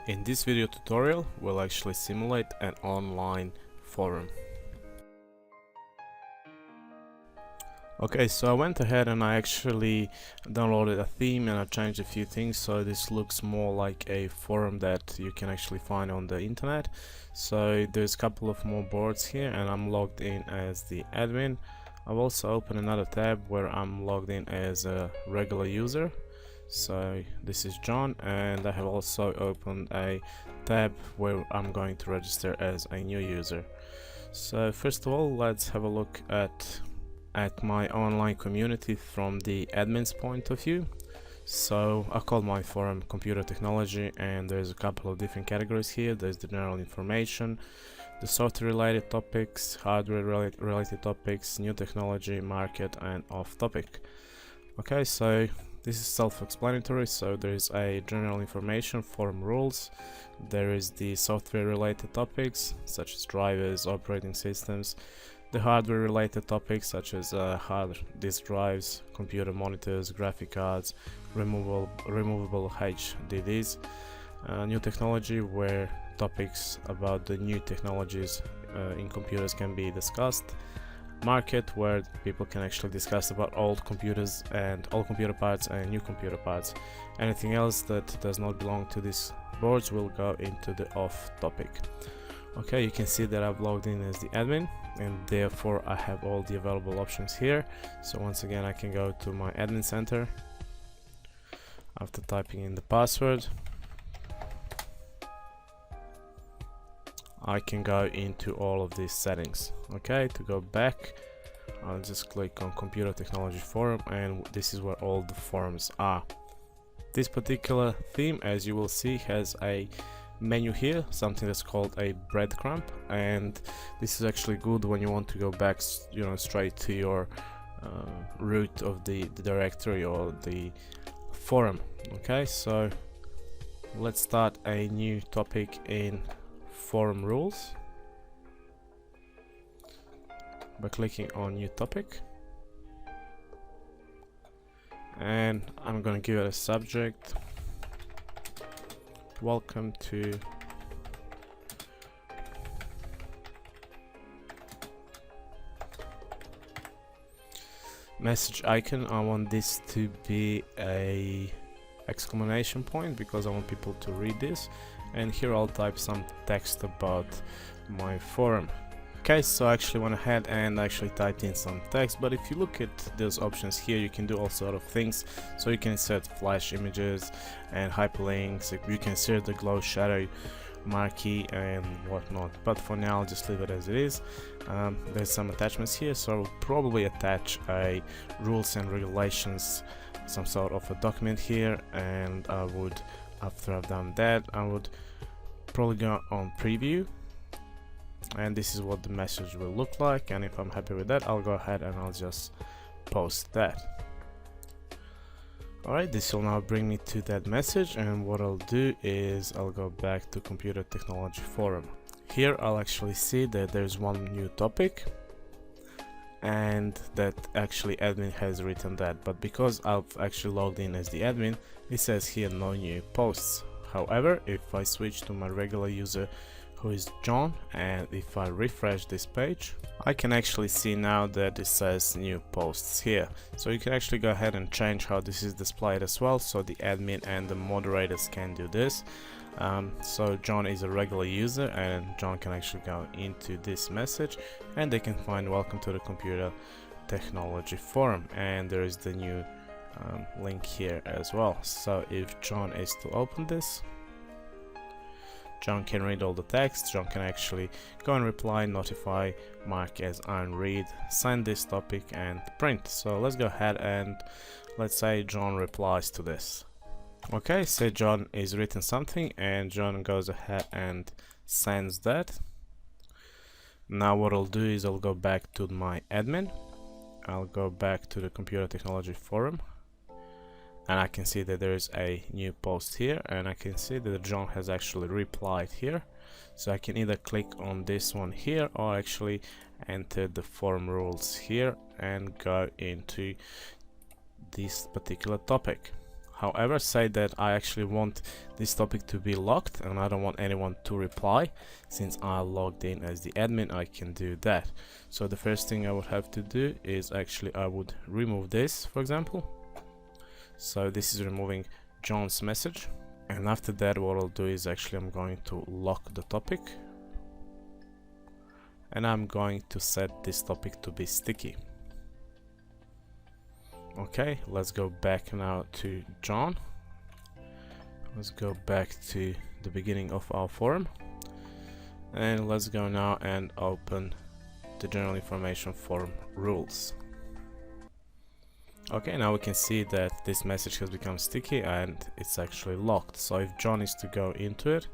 In this video tutorial, we'll actually simulate an online forum. Okay, so I went ahead and I actually downloaded a theme and I changed a few things so this looks more like a forum that you can actually find on the internet. So there's a couple of more boards here and I'm logged in as the admin. I've also opened another tab where I'm logged in as a regular user. So this is John, and I have also opened a tab where I'm going to register as a new user. So first of all, let's have a look at my online community from the admin's point of view. So I call my forum computer technology, and there's a couple of different categories here. There's the general information, the software related topics, hardware related topics, new technology, market, and off topic. Okay, so this is self-explanatory. So there is a general information, forum rules, there is the software related topics such as drivers, operating systems, the hardware related topics such as hard disk drives, computer monitors, graphic cards, removable HDDs, new technology, where topics about the new technologies in computers can be discussed, market, where people can actually discuss about old computers and old computer parts and new computer parts. Anything else that does not belong to these boards will go into the off topic. Okay, you can see that I've logged in as the admin, and therefore I have all the available options here. So once again, I can go to my admin center after typing in the password. I can go into all of these settings. Okay, to go back, I'll just click on Computer Technology Forum, and this is where all the forums are. This particular theme, as you will see, has a menu here, something that's called a breadcrumb, and this is actually good when you want to go back, straight to your root of the directory or the forum. Okay, so let's start a new topic in forum rules by clicking on new topic, and I'm going to give it a subject: welcome to message icon. I want this to be a exclamation point because I want people to read this, and here I'll type some text about my forum. Okay, so I actually went ahead and actually typed in some text, but if you look at those options here, you can do all sort of things. So you can insert flash images and hyperlinks, you can insert the glow shadow marquee and whatnot, but for now I'll just leave it as it is. There's some attachments here, so I'll probably attach a rules and regulations, some sort of a document here, and I would, after I've done that, I would probably go on preview, and this is what the message will look like, and if I'm happy with that, I'll go ahead and I'll just post that. Alright, this will now bring me to that message, and what I'll do is I'll go back to Computer Technology Forum. Here I'll actually see that there's one new topic, and that actually admin has written that, but because I've actually logged in as the admin, it says here no new posts. However, if I switch to my regular user, who is John, and if I refresh this page, I can actually see now that it says new posts here. So you can actually go ahead and change how this is displayed as well, so the admin and the moderators can do this. So John is a regular user, and John can actually go into this message and they can find welcome to the Computer Technology Forum, and there is the new link here as well. So if John is to open this, John can read all the text. John can actually go and reply, notify, mark as unread, sign this topic, and print. So let's go ahead and let's say John replies to this. Okay, say John is written something, and John goes ahead and sends that. Now what I'll do is I'll go back to my admin. I'll go back to the Computer Technology Forum, and I can see that there is a new post here, and I can see that John has actually replied here. So I can either click on this one here or actually enter the forum rules here and go into this particular topic. However, say that I actually want this topic to be locked and I don't want anyone to reply. Since I logged in as the admin, I can do that. So the first thing I would have to do is actually I would remove this, for example. So this is removing John's message. And after that, what I'll do is actually I'm going to lock the topic. And I'm going to set this topic to be sticky. Okay, let's go back now to John. Let's go back to the beginning of our forum. And let's go now and open the general information forum rules. Okay, now we can see that this message has become sticky and it's actually locked. So if John is to go into it,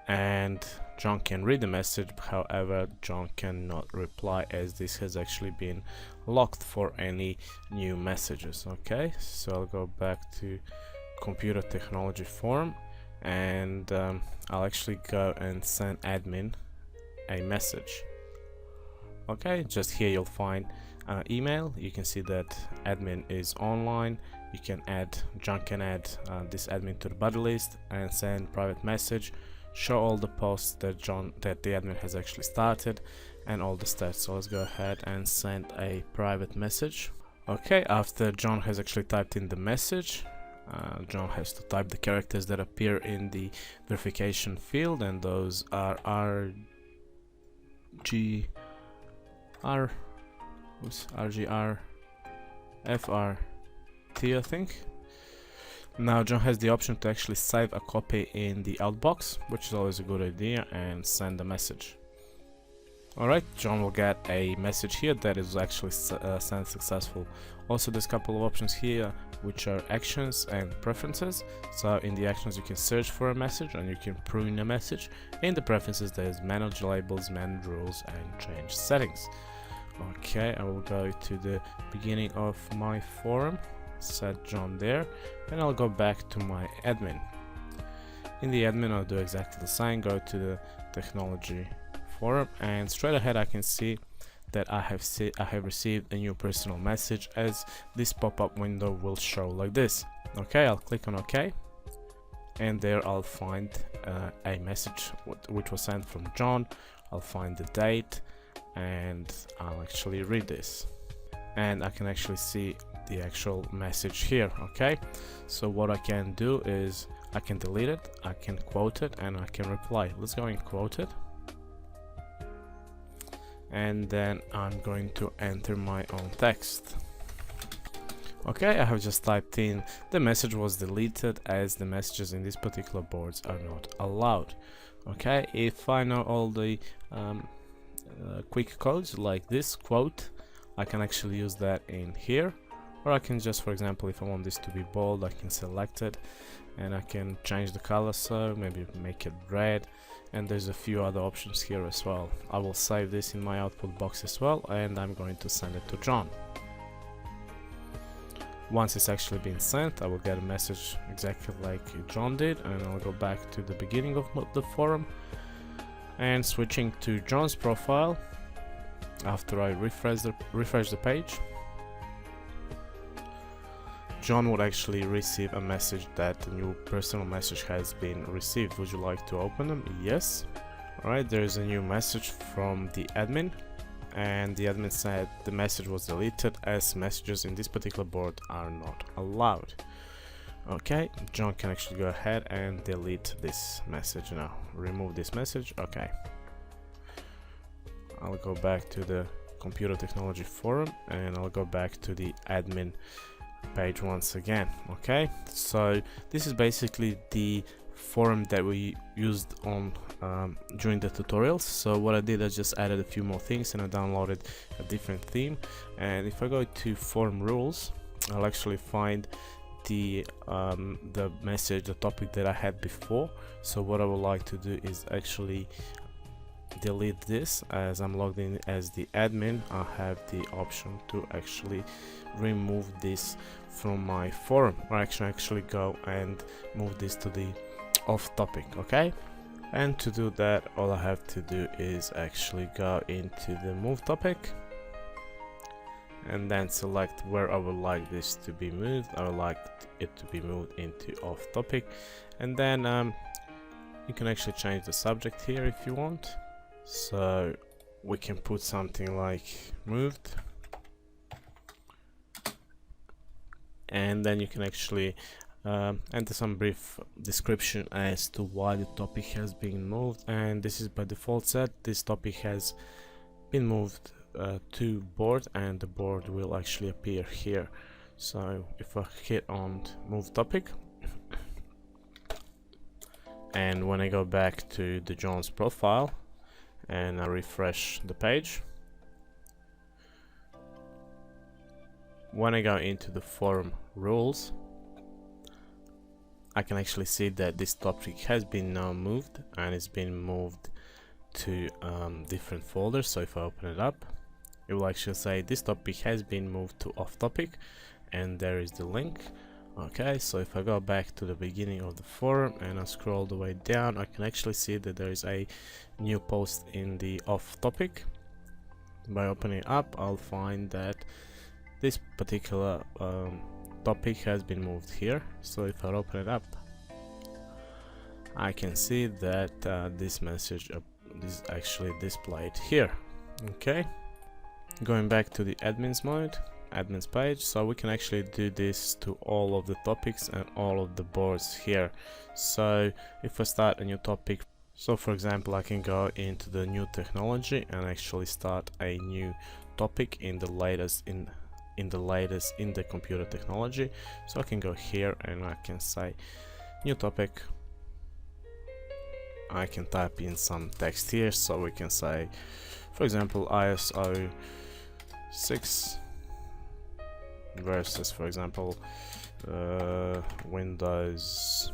and John can read the message, however John cannot reply as this has actually been locked for any new messages. Okay, so I'll go back to computer technology forum and I'll actually go and send admin a message. Okay, just here you'll find email. You can see that admin is online. You can add, John can add this admin to the buddy list and send private message, show all the posts that the admin has actually started and all the stats. So let's go ahead and send a private message. Okay, after John has actually typed in the message, John has to type the characters that appear in the verification field, and those are RGR, FRT, I think. Now John has the option to actually save a copy in the outbox, which is always a good idea, and send a message. Alright, John will get a message here that is actually sent successful. Also, there's a couple of options here which are actions and preferences. So in the actions you can search for a message and you can prune a message. In the preferences there's manage labels, manage rules and change settings. Okay, I will go to the beginning of my forum, set John there, and I'll go back to my admin. In the admin I'll do exactly the same, go to the technology forum, and straight ahead I can see that I have received a new personal message, as this pop-up window will show like this. Okay, I'll click on OK, and there I'll find a message which was sent from John. I'll find the date and I'll actually read this, and I can actually see the actual message here. Okay, so what I can do is I can delete it, I can quote it, and I can reply. Let's go and quote it, and then I'm going to enter my own text. Okay, I have just typed in the message was deleted as the messages in these particular boards are not allowed. Okay, if I know all the quick codes like this quote, I can actually use that in here, or I can just, for example, if I want this to be bold, I can select it and I can change the color, so maybe make it red, and there's a few other options here as well. I will save this in my output box as well, and I'm going to send it to John. Once it's actually been sent, I will get a message exactly like John did, and I'll go back to the beginning of the forum, and switching to John's profile after I refresh the page, John would actually receive a message that a new personal message has been received. Would you like to open them? Yes. Alright, there is a new message from the admin, and the admin said the message was deleted as messages in this particular board are not allowed. Okay, John can actually go ahead and delete this message now. Remove this message. Okay, I'll go back to the computer technology forum and I'll go back to the admin page once again. Okay, so this is basically the forum that we used on during the tutorials. So what I did, I just added a few more things and I downloaded a different theme. And if I go to forum rules, I'll actually find the message, the topic that I had before. So what I would like to do is actually delete this. As I'm logged in as the admin, I have the option to actually remove this from my forum, or actually go and move this to the off topic. Okay, and to do that, all I have to do is actually go into the move topic and then select where I would like this to be moved. I would like it to be moved into off topic, and then you can actually change the subject here if you want. So we can put something like moved, and then you can actually enter some brief description as to why the topic has been moved, and this is by default set. This topic has been moved to board, and the board will actually appear here. So if I hit on move topic, and when I go back to the John's profile and I refresh the page, when I go into the forum rules, I can actually see that this topic has been now moved, and it's been moved to different folders. So if I open it up, it will actually say this topic has been moved to off topic, and there is the link. Okay, so if I go back to the beginning of the forum and I scroll the way down, I can actually see that there is a new post in the off topic. By opening up, I'll find that this particular topic has been moved here. So if I open it up, I can see that this message is actually displayed here. Okay, going back to the admins mode, admins page, so we can actually do this to all of the topics and all of the boards here. So if I start a new topic, so for example, I can go into the new technology and actually start a new topic in the latest in the computer technology. So I can go here and I can say new topic. I can type in some text here, so we can say, for example, ISO 6 versus, for example, Windows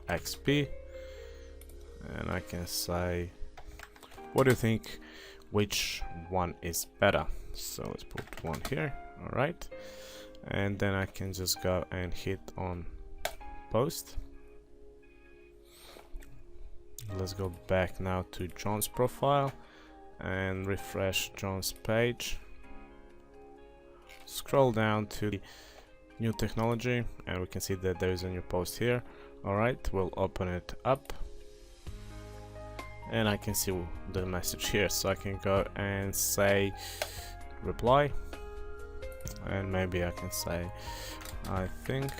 XP, and I can say, what do you think, which one is better? So let's put one here. All right, and then I can just go and hit on post. Let's go back now to John's profile and refresh John's page. Scroll down to the new technology and we can see that there is a new post here. Alright, we'll open it up and I can see the message here, so I can go and say reply, and maybe I can say I think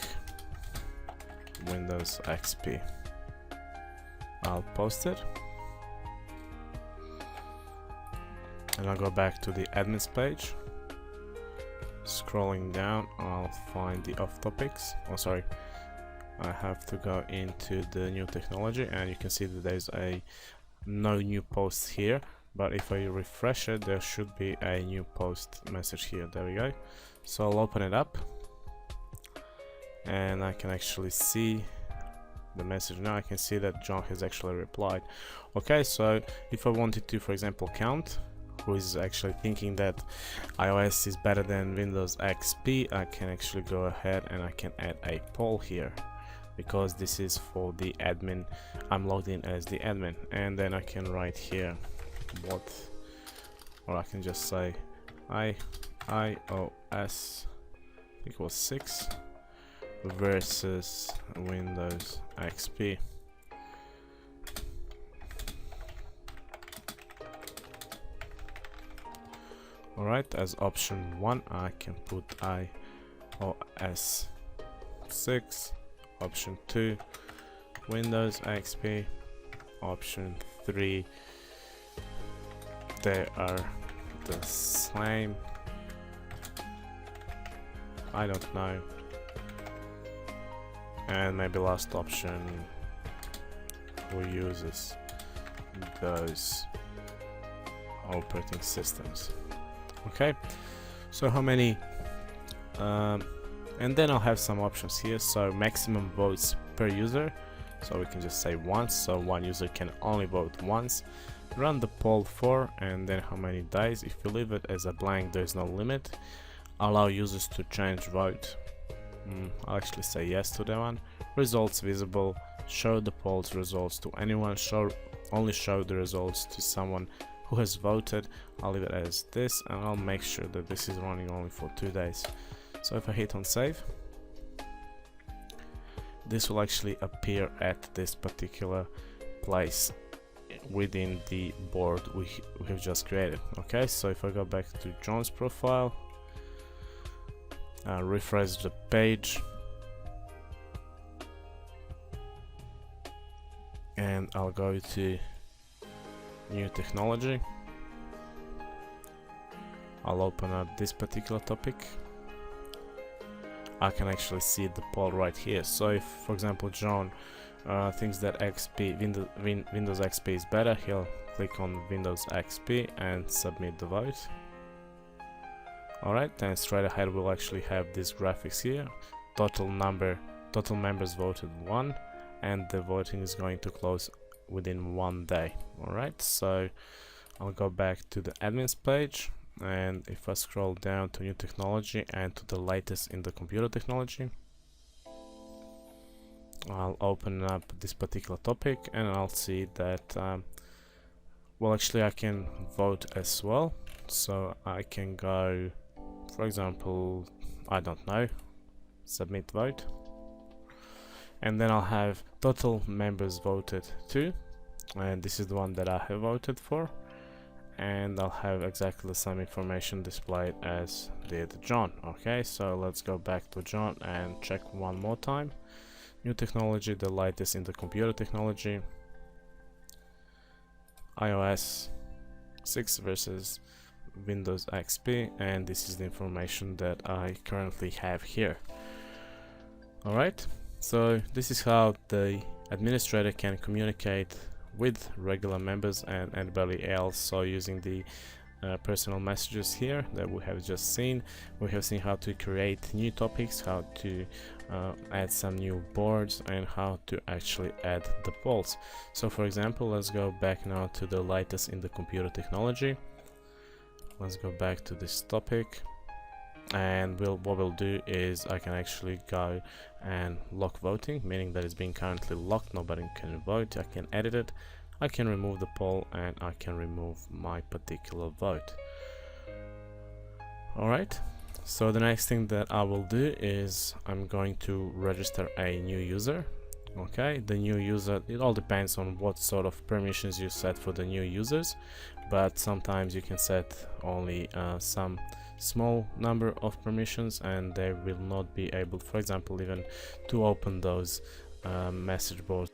Windows XP. I'll post it and I'll go back to the admins page. Scrolling down, I'll find the off topics. Oh, sorry, I have to go into the new technology, and you can see that there's no new posts here, but if I refresh it, there should be a new post message here. There we go. So I'll open it up and I can actually see the message. Now I can see that John has actually replied. Okay, so if I wanted to, for example, count who is actually thinking that iOS is better than Windows XP, I can actually go ahead and I can add a poll here, because this is for the admin. I'm logged in as the admin, and then I can write here what, or I can just say iOS equals 6 versus Windows XP. Alright, as option 1 I can put iOS 6, option 2 Windows XP, option 3 they are the same, I don't know, and maybe last option who uses those operating systems. Okay, so how many and then I'll have some options here. So maximum votes per user, so we can just say once, so one user can only vote once. Run the poll for, and then how many days. If you leave it as a blank, there's no limit. Allow users to change vote. I'll actually say yes to that one. Results visible, show the poll's results to anyone, only show the results to someone who has voted. I'll leave it as this, and I'll make sure that this is running only for 2 days. So if I hit on save, this will actually appear at this particular place within the board we have just created. Okay, so if I go back to John's profile, refresh the page, and I'll go to new technology. I'll open up this particular topic. I can actually see the poll right here. So if, for example, John thinks that Windows XP is better, he'll click on Windows XP and submit the vote. Alright, then straight ahead we'll actually have these graphics here. Total members voted 1, and the voting is going to close within 1 day. Alright, so I'll go back to the admins page, and if I scroll down to new technology and to the latest in the computer technology, I'll open up this particular topic, and I'll see that well, actually I can vote as well. So I can go, for example, I don't know, submit vote, and then I'll have total members voted 2, and this is the one that I have voted for, and I'll have exactly the same information displayed as did John. Okay, so let's go back to John and check one more time. New technology, the latest in the computer technology, iOS 6 versus Windows XP, and this is the information that I currently have here. Alright, so this is how the administrator can communicate with regular members and anybody else. So using the personal messages here that we have just seen, we have seen how to create new topics, how to add some new boards, and how to actually add the polls. So for example, let's go back now to the latest in the computer technology. Let's go back to this topic, and what we'll do is I can actually go and lock voting, meaning that it's being currently locked, nobody can vote. I can edit it, I can remove the poll, and I can remove my particular vote. Alright, so the next thing that I will do is I'm going to register a new user. Okay, the new user, it all depends on what sort of permissions you set for the new users, but sometimes you can set only some small number of permissions, and they will not be able, for example, even to open those message boards